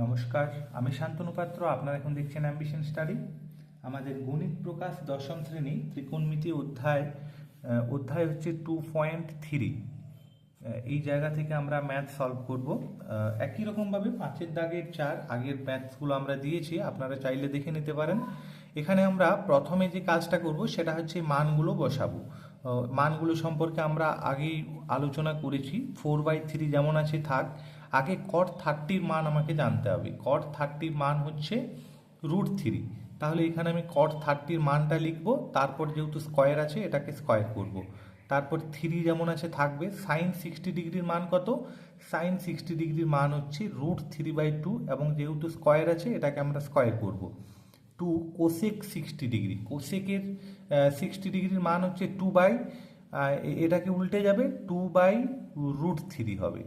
নমস্কার, আমি শান্তনু পাত্র। আপনারা এখন দেখছেন অ্যাম্বিশন স্টাডি। আমাদের গণিত প্রকাশ দশম শ্রেণী ত্রিকোণমিতি অধ্যায় হচ্ছে 2.3। এই জায়গা থেকে আমরা ম্যাথ সলভ করব। একই রকমভাবে 5-এর দাগের 4 আগের ম্যাথসগুলো আমরা দিয়েছি, আপনারা চাইলে দেখে নিতে পারেন। এখানে আমরা প্রথমে যে কাজটা করব সেটা হচ্ছে মানগুলো বসাবো। মানগুলো সম্পর্কে আমরা আগেই আলোচনা করেছি। 4/3 যেমন আছে থাক, আগে cot 30-র মান আমাকে জানতে হবে। cot 30-র মান হচ্ছে √3। তাহলে এখানে আমি cot 30-র মানটা লিখবো, তারপর যেহেতু স্কোয়ার আছে এটাকে স্কোয়ার করব। তারপর 3 যেমন আছে থাকবে। সাইন 60 ডিগ্রির মান কত? সাইন 60 ডিগ্রির মান হচ্ছে √3/2, এবং যেহেতু স্কোয়ার আছে এটাকে আমরা স্কোয়ার করব। 2 কোসেক 60 ডিগ্রি, কোসেকের 60 ডিগ্রির মান হচ্ছে 2 বাই, এটাকে উল্টে যাবে, 2/√3 হবে।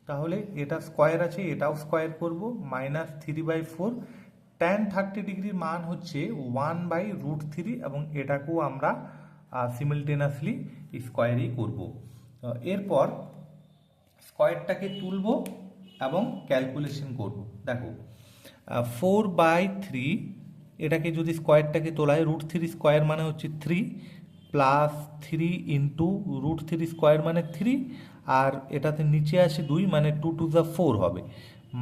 তাহলে এটা স্কোয়ার আছে, এটাও স্কোয়ার করব, -3/4। tan 30 ডিগ্রির মান হচ্ছে 1/√3, এবং এটাকেও আমরা সিমিলটেনিয়াসলি স্কোয়ারই করব। এরপর স্কোয়ারটাকে তুলব এবং ক্যালকুলেশন করব। দেখো, 4/3 এটাকে যদি স্কোয়ারটাকে তোলায়, √3 স্কোয়ার মানে হচ্ছে 3, প্লাস 3 ইন্টু √3 স্কোয়ার মানে 3, আর এটাতে নিচে আসে 2 মানে 2 টু দ্য 4 হবে,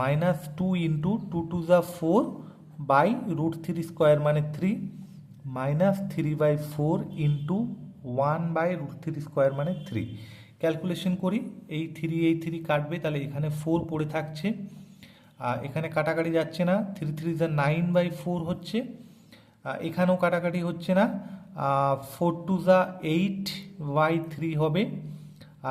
-2 into 2 to the 4 by √3 square মানে 3, -3/4 ইন্টু 1/√3 স্কোয়ার মানে 3। ক্যালকুলেশন করি, এই 3 কাটবে, তাহলে এখানে 4 পড়ে থাকছে, এখানে কাটাকাটি যাচ্ছে না, 3 3 9/4 হচ্ছে, এখানেও কাটাকাটি হচ্ছে না, 4 2 8/3 হবে,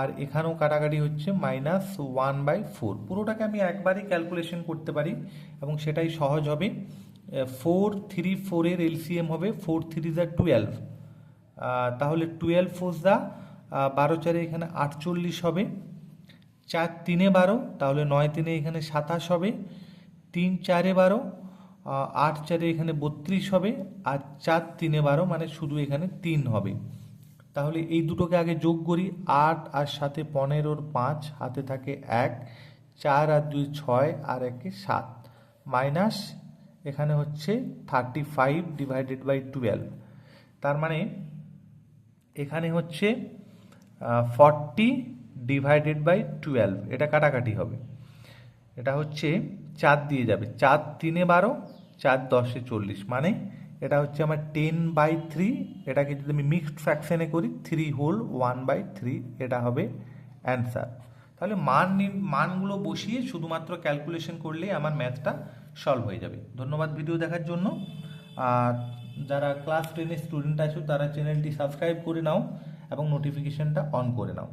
আর এখানেও কাটাকাটি হচ্ছে, -1/4। পুরোটাকে আমি একবারই ক্যালকুলেশন করতে পারি এবং সেটাই সহজ হবে। 4 3 4 এর এলসিএম হবে 4 3 12, তাহলে 12 4 12 4 এখানে 48 হবে, 4 3 12, তাহলে 9 3 এখানে 27 হবে, 3 4 12, 8 4 এখানে 32 হবে, আর 4 3 12 মানে শুধু এখানে 3 হবে। তাহলে এই দুটোকে আগে যোগ করি, 8 আর 7 15, 5 হাতে থাকে 1, 4 আর 2 6, আর 1 7, মাইনাস এখানে হচ্ছে 35/12। তার মানে এখানে হচ্ছে 40/12, এটা কাটাকাটি হবে, এটা হচ্ছে 4 দিয়ে যাবে, 4 3 12, 4 10 40, মানে এটা হচ্ছে আমার 10/3। এটাকে যদি আমি মিক্সড ফ্র্যাকশনে করি, 3 হোল 1/3, এটা হবে অ্যান্সার। তাহলে মানগুলো বসিয়ে শুধুমাত্র ক্যালকুলেশন করলেই আমার ম্যাথটা সলভ হয়ে যাবে। ধন্যবাদ ভিডিও দেখার জন্য। আর যারা ক্লাস 10-এর স্টুডেন্ট আছো তারা চ্যানেলটি সাবস্ক্রাইব করে নাও এবং নোটিফিকেশনটা অন করে নাও।